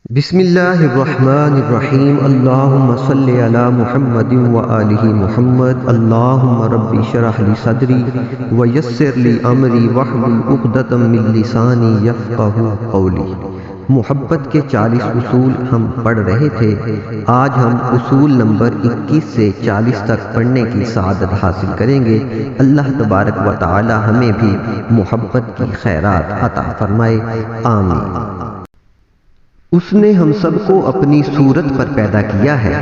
بسم اللہ الرحمن الرحیم اللہم صلی علی محمد وآلہ محمد اللہم رب اشرح لی صدری ویسر لی امری واحلل عقدۃ من لسانی یفقہوا قولی۔ محبت کے 40 اصول ہم پڑھ رہے تھے۔ آج ہم اصول نمبر 21 سے 40 تک پڑھنے کی سعادت حاصل کریں گے۔ اللہ تبارک و تعالی ہمیں بھی محبت کی خیرات عطا فرمائے، آمین۔ اس نے ہم سب کو اپنی صورت پر پیدا کیا ہے،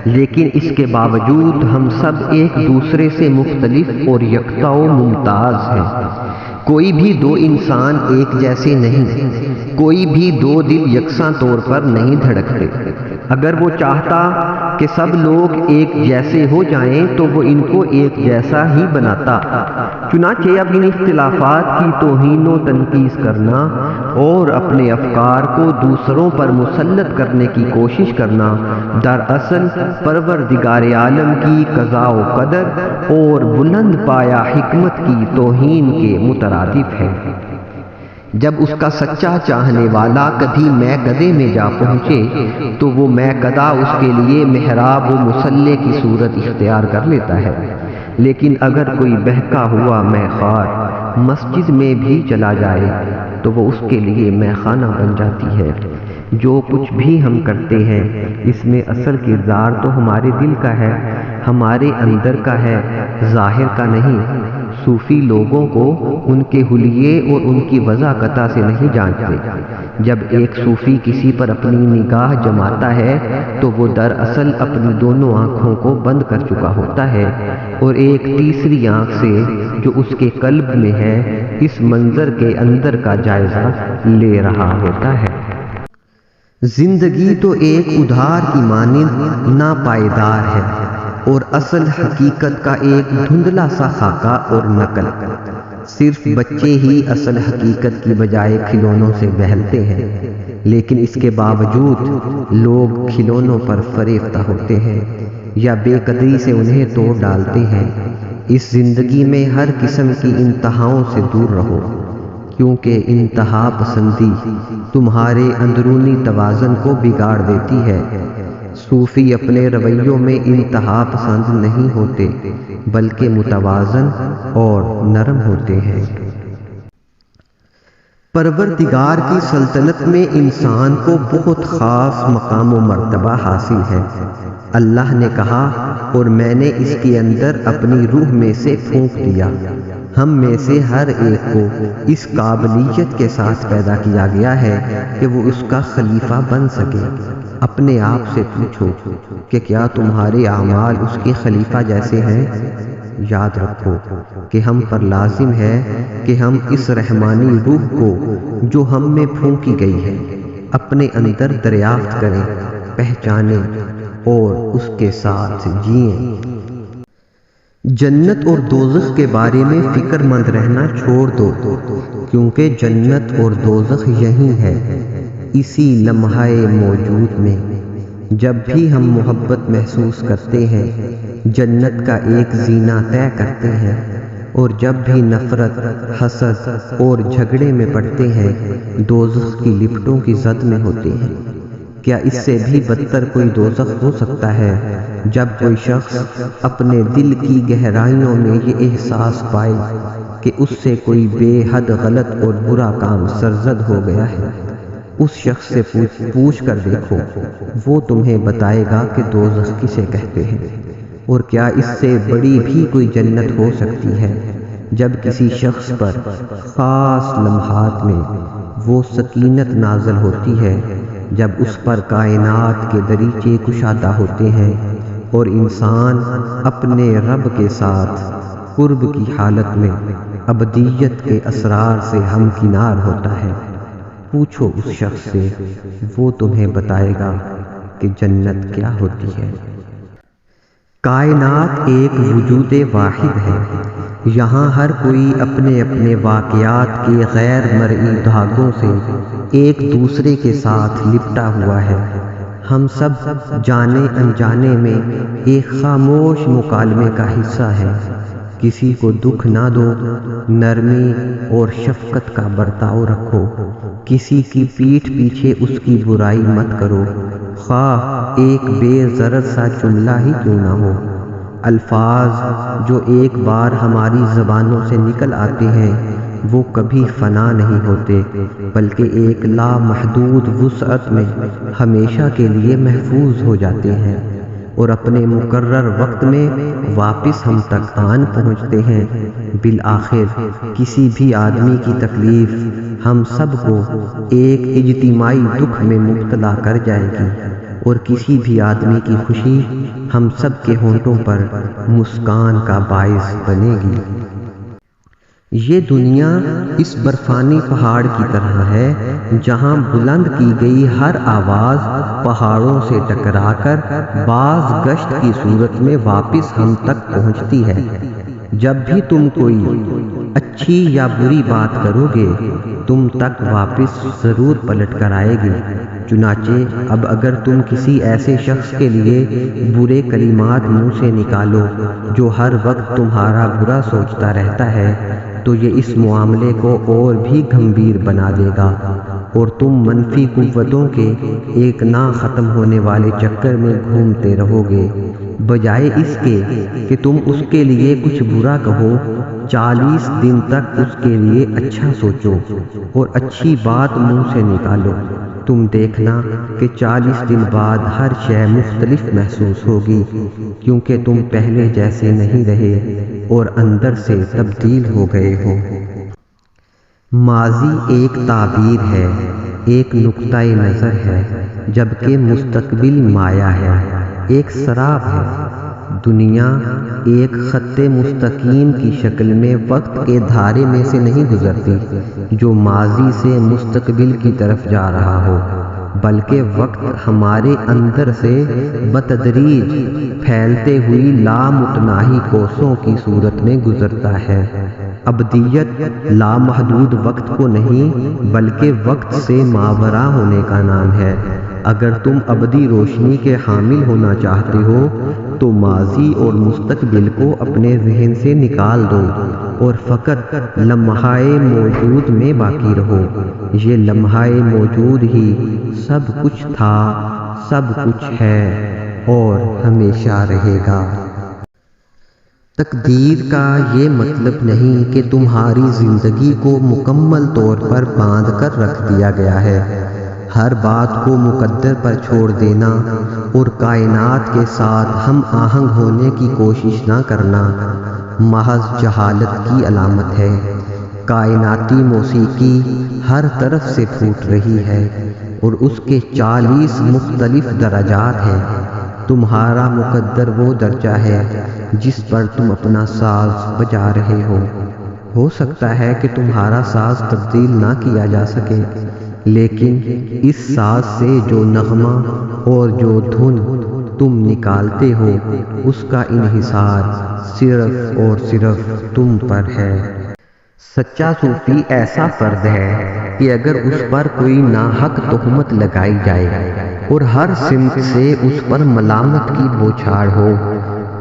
لیکن اس کے باوجود ہم سب ایک دوسرے سے مختلف اور یکتا و ممتاز ہیں۔ کوئی بھی دو انسان ایک جیسے نہیں، کوئی بھی دو دل یکساں طور پر نہیں دھڑکتے۔ اگر وہ چاہتا کہ سب لوگ ایک جیسے ہو جائیں تو وہ ان کو ایک جیسا ہی بناتا۔ چنانچہ اب ان اختلافات کی توہین و تنقیص کرنا اور اپنے افکار کو دوسروں پر مسلط کرنے کی کوشش کرنا دراصل پروردگار عالم کی قضاء و قدر اور بلند پایہ حکمت کی توہین کے مترادف ہے۔ جب اس کا سچا چاہنے والا کبھی میکدے میں جا پہنچے تو وہ میکدہ اس کے لیے محراب و مصلی کی صورت اختیار کر لیتا ہے، لیکن اگر کوئی بہکا ہوا میخوار مسجد میں بھی چلا جائے تو وہ اس کے لیے میخانہ بن جاتی ہے۔ جو کچھ بھی ہم کرتے ہیں اس میں اصل کردار تو ہمارے دل کا ہے، ہمارے اندر کا ہے، ظاہر کا نہیں۔ صوفی لوگوں کو ان کے حلیے اور ان کی وضاحت سے نہیں جانتے۔ جب ایک صوفی کسی پر اپنی نگاہ جماتا ہے تو وہ دراصل اپنی دونوں آنکھوں کو بند کر چکا ہوتا ہے اور ایک تیسری آنکھ سے جو اس کے قلب میں ہے اس منظر کے اندر کا جائزہ لے رہا ہوتا ہے۔ زندگی تو ایک ادھار کی مانند ناپائیدار ہے اور اصل حقیقت کا ایک دھندلا سا خاکہ اور نقل۔ صرف بچے ہی اصل حقیقت کی بجائے کھلونوں سے بہلتے ہیں، لیکن اس کے باوجود لوگ کھلونوں پر فریفتہ ہوتے ہیں یا بے قدری سے انہیں توڑ ڈالتے ہیں۔ اس زندگی میں ہر قسم کی انتہاؤں سے دور رہو، کیونکہ انتہا پسندی تمہارے اندرونی توازن کو بگاڑ دیتی ہے۔ صوفی اپنے رویوں میں انتہا پسند نہیں ہوتے بلکہ متوازن اور نرم ہوتے ہیں۔ پروردگار کی سلطنت میں انسان کو بہت خاص مقام و مرتبہ حاصل ہے۔ اللہ نے کہا، اور میں نے اس کے اندر اپنی روح میں سے پھونک دیا۔ ہم میں سے ہر ایک کو اس قابلیت کے ساتھ پیدا کیا گیا ہے کہ وہ اس کا خلیفہ بن سکے۔ اپنے آپ سے پوچھو کہ کیا تمہارے اعمال اس کے خلیفہ جیسے ہیں؟ یاد رکھو کہ ہم پر لازم ہے کہ ہم اس رحمانی روح کو جو ہم میں پھونکی گئی ہے اپنے اندر دریافت کریں، پہچانیں اور اس کے ساتھ جئیں۔ جنت اور دوزخ کے بارے میں فکر مند رہنا چھوڑ دو، کیونکہ جنت اور دوزخ یہی ہے، اسی لمحہ موجود میں۔ جب بھی ہم محبت محسوس کرتے ہیں جنت کا ایک زینہ طے کرتے ہیں، اور جب بھی نفرت، حسد اور جھگڑے میں پڑتے ہیں دوزخ کی لپٹوں کی زد میں ہوتے ہیں۔ کیا اس سے بھی بدتر کوئی دوزخ ہو سکتا ہے جب کوئی شخص اپنے دل کی گہرائیوں میں یہ احساس پائے کہ اس سے کوئی بے حد غلط اور برا کام سرزد ہو گیا ہے؟ اس شخص سے پوچھ کر دیکھو، وہ تمہیں بتائے گا کہ دوزخ کسے کہتے ہیں۔ اور کیا اس سے بڑی بھی کوئی جنت ہو سکتی ہے جب کسی شخص پر خاص لمحات میں وہ سکینت نازل ہوتی ہے جب اس پر کائنات کے دریچے کشادہ ہوتے ہیں اور انسان اپنے رب کے ساتھ قرب کی حالت میں ابدیت کے اسرار سے ہمکنار ہوتا ہے؟ پوچھو اس شخص سے، وہ تمہیں بتائے گا کہ جنت کیا ہوتی ہے۔ کائنات ایک وجود واحد ہے، یہاں ہر کوئی اپنے اپنے واقعات کے غیر مرئی دھاگوں سے ایک دوسرے کے ساتھ لپٹا ہوا ہے۔ ہم سب جانے انجانے میں ایک خاموش مکالمے کا حصہ ہیں۔ کسی کو دکھ نہ دو، نرمی اور شفقت کا برتاؤ رکھو، کسی کی پیٹھ پیچھے اس کی برائی مت کرو، خواہ ایک بے ضرر سا جملہ ہی کیوں نہ ہو۔ الفاظ جو ایک بار ہماری زبانوں سے نکل آتے ہیں وہ کبھی فنا نہیں ہوتے، بلکہ ایک لامحدود وسعت میں ہمیشہ کے لیے محفوظ ہو جاتے ہیں اور اپنے مقرر وقت میں واپس ہم تک آن پہنچتے ہیں۔ بالآخر کسی بھی آدمی کی تکلیف ہم سب کو ایک اجتماعی دکھ میں مبتلا کر جائے گی، اور کسی بھی آدمی کی خوشی ہم سب کے ہونٹوں پر مسکان کا باعث بنے گی۔ یہ دنیا اس برفانی پہاڑ کی طرح ہے جہاں بلند کی گئی ہر آواز پہاڑوں سے ٹکرا کر باز گشت کی صورت میں واپس ہم تک پہنچتی ہے۔ جب بھی تم کوئی اچھی یا بری بات کرو گے تم تک واپس ضرور پلٹ کر آئے گی۔ چنانچہ اب اگر تم کسی ایسے شخص کے لیے برے کلمات منہ سے نکالو جو ہر وقت تمہارا برا سوچتا رہتا ہے تو یہ اس معاملے کو اور بھی گمبھیر بنا دے گا، اور تم منفی قوتوں کے ایک نہ ختم ہونے والے چکر میں گھومتے رہو گے۔ بجائے اس کے کہ تم اس کے لیے کچھ برا کہو، 40 دن تک اس کے لیے اچھا سوچو اور اچھی بات منہ سے نکالو۔ تم دیکھنا کہ 40 دن بعد ہر شے مختلف محسوس ہوگی، کیونکہ تم پہلے جیسے نہیں رہے اور اندر سے تبدیل ہو گئے ہو۔ ماضی ایک تعبیر ہے، ایک نقطۂ نظر ہے، جبکہ مستقبل مایا ہے، ایک سراب ہے۔ دنیا ایک خط مستقیم کی شکل میں وقت کے دھارے میں سے نہیں گزرتی جو ماضی سے مستقبل کی طرف جا رہا ہو، بلکہ وقت ہمارے اندر سے بتدریج پھیلتے ہوئی لامتناہی کوسوں کی صورت میں گزرتا ہے۔ ابدیت لامحدود وقت کو نہیں بلکہ وقت سے ماوراء ہونے کا نام ہے۔ اگر تم ابدی روشنی کے حامل ہونا چاہتے ہو تو ماضی اور مستقبل کو اپنے ذہن سے نکال دو اور فقط لمحہ موجود میں باقی رہو۔ یہ لمحہ موجود ہی سب کچھ تھا، سب کچھ ہے اور ہمیشہ رہے گا۔ تقدیر کا یہ مطلب نہیں کہ تمہاری زندگی کو مکمل طور پر باندھ کر رکھ دیا گیا ہے۔ ہر بات کو مقدر پر چھوڑ دینا اور کائنات کے ساتھ ہم آہنگ ہونے کی کوشش نہ کرنا محض جہالت کی علامت ہے۔ کائناتی موسیقی ہر طرف سے پھوٹ رہی ہے اور اس کے 40 مختلف درجات ہیں۔ تمہارا مقدر وہ درجہ ہے جس پر تم اپنا ساز بجا رہے ہو سکتا ہے کہ تمہارا ساز تبدیل نہ کیا جا سکے، لیکن اس ساز سے جو نغمہ اور جو دھن تم نکالتے ہو اس کا انحصار صرف اور صرف تم پر ہے۔ سچا صوفی ایسا فرد ہے کہ اگر اس پر کوئی ناحق تہمت لگائی جائے اور ہر سمت سے اس پر ملامت کی بوچھاڑ ہو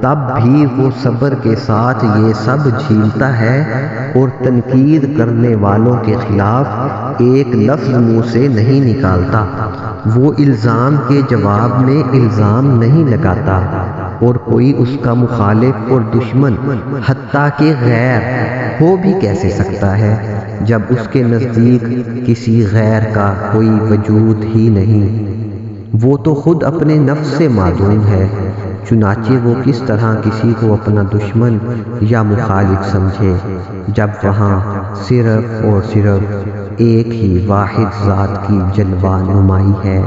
تب بھی وہ صبر کے ساتھ یہ سب جھیلتا ہے اور تنقید کرنے والوں کے خلاف ایک لفظ منہ سے نہیں نکالتا۔ وہ الزام کے جواب میں الزام نہیں لگاتا اور کوئی اس کا مخالف اور دشمن حتیٰ کہ غیر ہو بھی کیسے سکتا ہے جب اس کے نزدیک کسی غیر کا کوئی وجود ہی نہیں۔ وہ تو خود اپنے نفس سے معدوم ہے، چنانچہ وہ کس طرح کسی کو اپنا دشمن یا مخالف سمجھے جب وہاں صرف اور صرف ایک ہی واحد ذات کی جلوہ نمائی ہے۔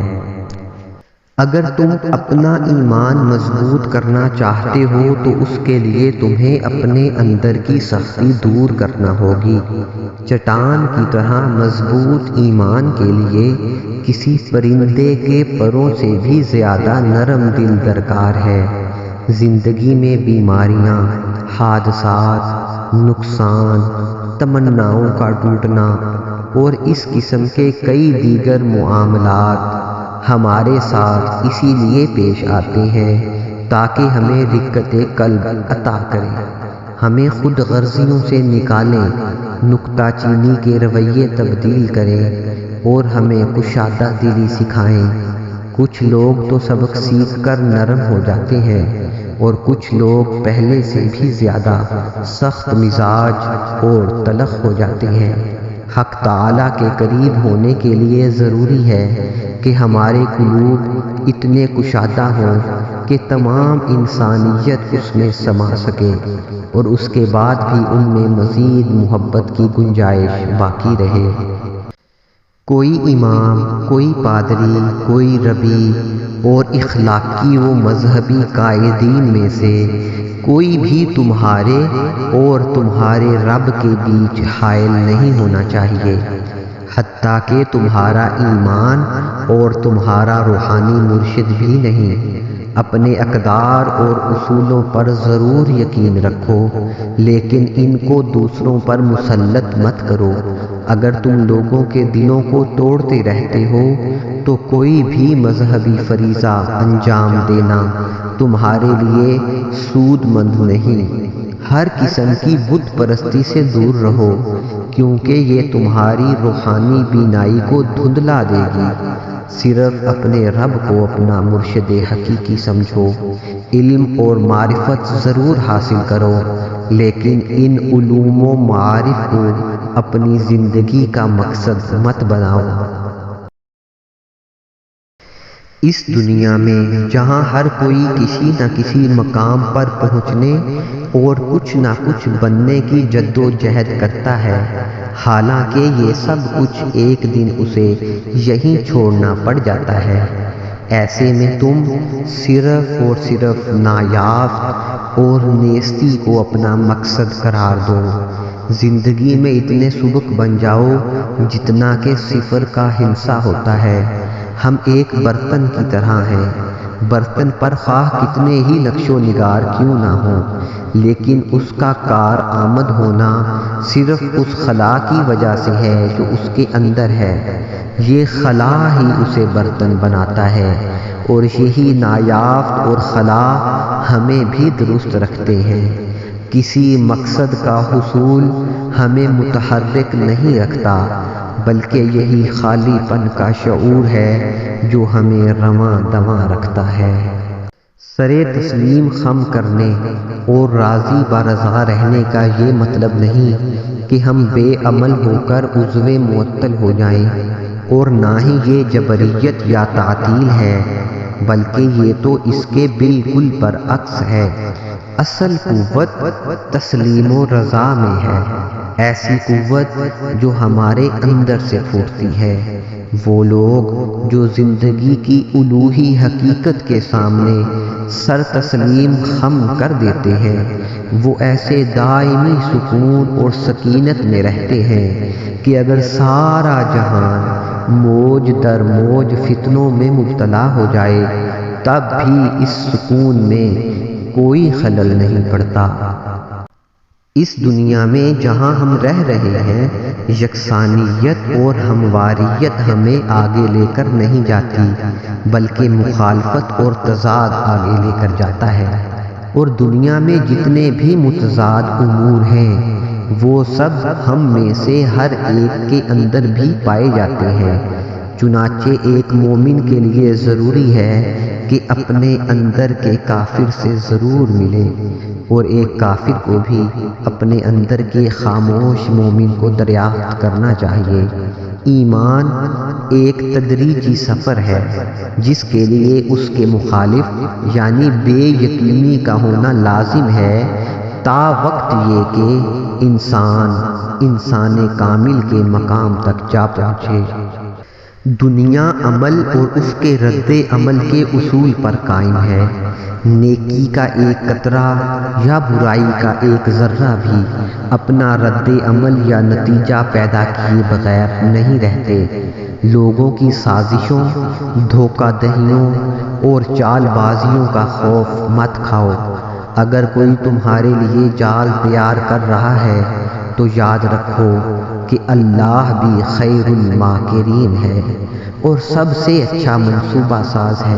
اگر تم اپنا ایمان مضبوط کرنا چاہتے ہو تو اس کے لیے تمہیں اپنے اندر کی سختی دور کرنا ہوگی۔ چٹان کی طرح مضبوط ایمان کے لیے کسی پرندے کے پروں سے بھی زیادہ نرم دل درکار ہے۔ زندگی میں بیماریاں، حادثات، نقصان، تمناؤں کا ٹوٹنا اور اس قسم کے کئی دیگر معاملات ہمارے ساتھ اسی لیے پیش آتے ہیں تاکہ ہمیں رقت قلب عطا کریں، ہمیں خود غرضیوں سے نکالیں، نکتہ چینی کے رویے تبدیل کریں، اور ہمیں کشادہ دلی سکھائیں۔ کچھ لوگ تو سبق سیکھ کر نرم ہو جاتے ہیں اور کچھ لوگ پہلے سے بھی زیادہ سخت مزاج اور تلخ ہو جاتے ہیں۔ حق تعالیٰ کے قریب ہونے کے لیے ضروری ہے کہ ہمارے قلوب اتنے کشادہ ہوں کہ تمام انسانیت اس میں سما سکے اور اس کے بعد بھی ان میں مزید محبت کی گنجائش باقی رہے۔ کوئی امام، کوئی پادری، کوئی ربی اور اخلاقی و مذہبی قائدین میں سے کوئی بھی تمہارے اور تمہارے رب کے بیچ حائل نہیں ہونا چاہیے، حتیٰ کہ تمہارا ایمان اور تمہارا روحانی مرشد بھی نہیں۔ اپنے اقدار اور اصولوں پر ضرور یقین رکھو، لیکن ان کو دوسروں پر مسلط مت کرو۔ اگر تم لوگوں کے دلوں کو توڑتے رہتے ہو تو کوئی بھی مذہبی فریضہ انجام دینا تمہارے لیے سود مند نہیں۔ ہر قسم کی بت پرستی سے دور رہو، کیونکہ یہ تمہاری روحانی بینائی کو دھندلا دے گی۔ صرف اپنے رب کو اپنا مرشد حقیقی سمجھو۔ علم اور معرفت ضرور حاصل کرو، لیکن ان علوم و معارف کو اپنی زندگی کا مقصد مت بناؤ۔ اس دنیا میں جہاں ہر کوئی کسی نہ کسی مقام پر پہنچنے اور کچھ نہ کچھ بننے کی جد و جہد کرتا ہے، حالانکہ یہ سب کچھ ایک دن اسے یہیں چھوڑنا پڑ جاتا ہے، ایسے میں تم صرف اور صرف نایاب اور نیستی کو اپنا مقصد قرار دو۔ زندگی میں اتنے سبک بن جاؤ جتنا کہ صفر کا ہندسہ ہوتا ہے۔ ہم ایک برتن کی طرح ہیں، برتن پر خواہ کتنے ہی نقش و نگار کیوں نہ ہوں، لیکن اس کا کار آمد ہونا صرف اس خلا کی وجہ سے ہے جو اس کے اندر ہے۔ یہ خلا ہی اسے برتن بناتا ہے، اور یہی نایافت اور خلا ہمیں بھی درست رکھتے ہیں۔ کسی مقصد کا حصول ہمیں متحرک نہیں رکھتا، بلکہ یہی خالی پن کا شعور ہے جو ہمیں رواں دواں رکھتا ہے۔ سرے تسلیم خم کرنے اور راضی برضا رہنے کا یہ مطلب نہیں کہ ہم بے عمل ہو کر عضو معطل ہو جائیں، اور نہ ہی یہ جبریت یا تعطیل ہے، بلکہ یہ تو اس کے بالکل برعکس ہے۔ اصل قوت تسلیم و رضا میں ہے، ایسی قوت جو ہمارے اندر سے پھوٹتی ہے۔ وہ لوگ جو زندگی کی الوہی حقیقت کے سامنے سر تسلیم خم کر دیتے ہیں، وہ ایسے دائمی سکون اور سکینت میں رہتے ہیں کہ اگر سارا جہان موج در موج فتنوں میں مبتلا ہو جائے تب بھی اس سکون میں کوئی خلل نہیں پڑتا۔ اس دنیا میں جہاں ہم رہ رہے ہیں، یکسانیت اور ہمواریت ہمیں آگے لے کر نہیں جاتی، بلکہ مخالفت اور تضاد آگے لے کر جاتا ہے۔ اور دنیا میں جتنے بھی متضاد امور ہیں وہ سب ہم میں سے ہر ایک کے اندر بھی پائے جاتے ہیں۔ چنانچہ ایک مومن کے لیے ضروری ہے کہ اپنے اندر کے کافر سے ضرور ملے، اور ایک کافر کو بھی اپنے اندر کے خاموش مومن کو دریافت کرنا چاہیے۔ ایمان ایک تدریجی سفر ہے جس کے لیے اس کے مخالف یعنی بے یقینی کا ہونا لازم ہے، تا وقت یہ کہ انسان کامل کے مقام تک جا پہنچے۔ دنیا عمل اور اس کے رد عمل کے اصول پر قائم ہے۔ نیکی کا ایک قطرہ یا برائی کا ایک ذرہ بھی اپنا رد عمل یا نتیجہ پیدا کیے بغیر نہیں رہتے۔ لوگوں کی سازشوں، دھوکہ دہیوں اور چال بازیوں کا خوف مت کھاؤ۔ اگر کوئی تمہارے لیے جال تیار کر رہا ہے تو یاد رکھو کہ اللہ بھی خیر الماکرین ہے اور سب سے اچھا منصوبہ ساز ہے۔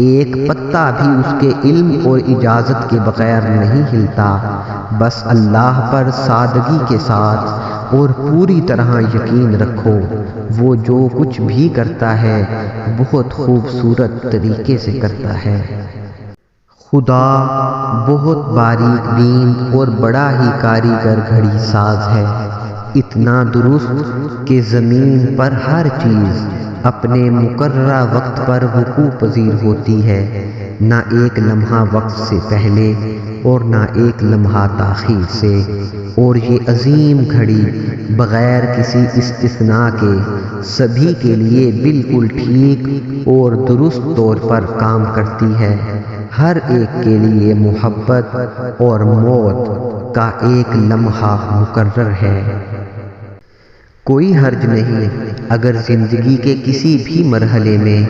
ایک پتا بھی اس کے علم اور اجازت کے بغیر نہیں ہلتا، بس اللہ پر سادگی کے ساتھ اور پوری طرح یقین رکھو وہ جو کچھ بھی کرتا ہے بہت خوبصورت طریقے سے کرتا ہے۔ خدا بہت باریک بین اور بڑا ہی کاریگر گھڑی ساز ہے، اتنا درست کہ زمین پر ہر چیز اپنے مقررہ وقت پر وقوع پذیر ہوتی ہے، نہ ایک لمحہ وقت سے پہلے اور نہ ایک لمحہ تاخیر سے، اور یہ عظیم گھڑی بغیر کسی استثناء کے سبھی کے لیے بالکل ٹھیک اور درست طور پر کام کرتی ہے۔ ہر ایک کے لیے محبت اور موت کا ایک لمحہ مقرر ہے۔ کوئی حرج نہیں اگر زندگی کے کسی بھی مرحلے میں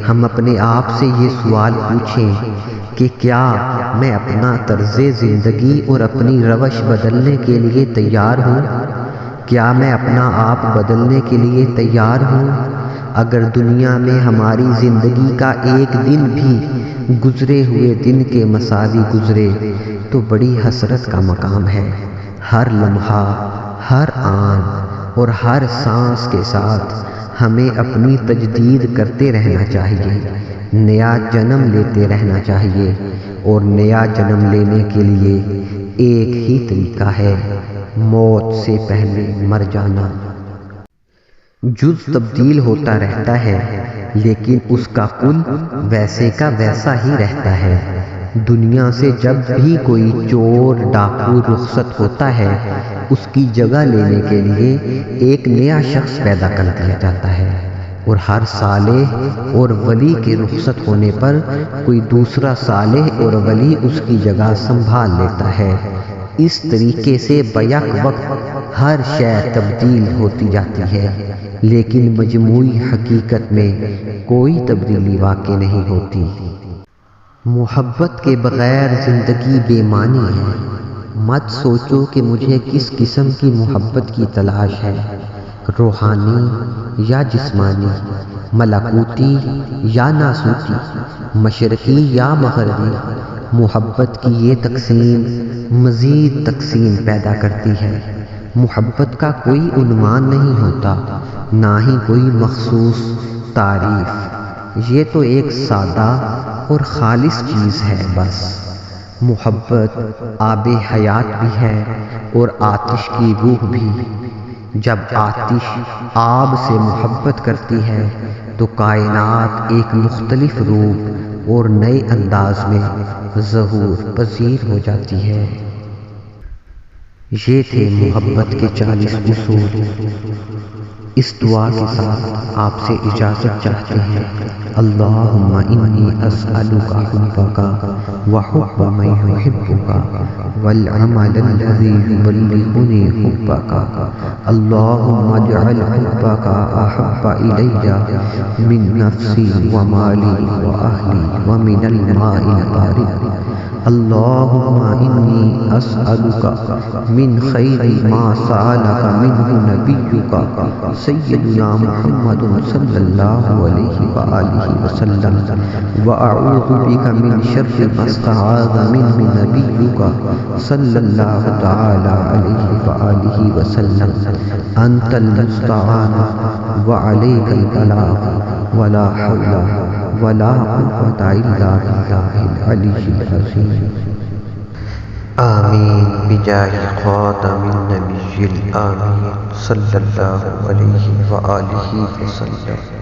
ہم اپنے آپ سے یہ سوال پوچھیں کہ کیا میں اپنا طرز زندگی اور اپنی روش بدلنے کے لیے تیار ہوں؟ کیا میں اپنا آپ بدلنے کے لیے تیار ہوں؟ اگر دنیا میں ہماری زندگی کا ایک دن بھی گزرے ہوئے دن کے مساوی گزرے تو بڑی حسرت کا مقام ہے۔ ہر لمحہ، ہر آن اور ہر سانس کے ساتھ ہمیں اپنی تجدید کرتے رہنا چاہیے، نیا جنم لیتے رہنا چاہیے، اور نیا جنم لینے کے لیے ایک ہی طریقہ ہے، موت سے پہلے مر جانا۔ جز تبدیل ہوتا رہتا ہے لیکن اس کا کل ویسے کا ویسا ہی رہتا ہے۔ دنیا سے جب بھی کوئی چور ڈاکو رخصت ہوتا ہے اس کی جگہ لینے کے لیے ایک نیا شخص پیدا کر دیا جاتا ہے، اور ہر صالح اور ولی کے رخصت ہونے پر کوئی دوسرا صالح اور ولی اس کی جگہ سنبھال لیتا ہے۔ اس طریقے سے بیک وقت ہر شے تبدیل ہوتی جاتی ہے، لیکن مجموعی حقیقت میں کوئی تبدیلی واقع نہیں ہوتی۔ محبت کے بغیر زندگی بے معنی ہے۔ مت سوچو کہ مجھے کس قسم کی محبت کی تلاش ہے، روحانی یا جسمانی، ملکوتی یا ناسوتی، مشرقی یا مغربی۔ محبت کی یہ تقسیم مزید تقسیم پیدا کرتی ہے۔ محبت کا کوئی عنوان نہیں ہوتا، نہ ہی کوئی مخصوص تعریف، یہ تو ایک سادہ اور خالص چیز ہے بس۔ محبت آب حیات بھی ہے اور آتش کی روح بھی۔ جب آتش آب سے محبت کرتی ہے تو کائنات ایک مختلف روپ اور نئے انداز میں ظہور پذیر ہو جاتی ہے۔ یہ تھے محبت کے 40 اصول۔ اس دعا کے ساتھ آپ سے اجازت چاہتے ہیں۔ اللہم انی اسألک حبک وحب من یحبک والعمل الذی یبلغنی حبک۔ اللہم اجعل حبک احب الی من نفسی ومالی واہلی ومن الماء البارد۔ اللہم انی اسألک من خیر ما سألک منہ نبیک سیدنا محمد صلی اللہ علیہ وآلہ وسلم، وأعوذ بک من شر ما استعاذ منہ نبیک صلی اللہ تعالی علیہ وآلہ وسلم۔ انت المستعان وعلیک البلاغ ولا حول ولا قوة الا باللہ العلی العظیم۔ آمین بجاہ خاتم النبی الآمین صلی اللہ علیہ وآلہ وسلم۔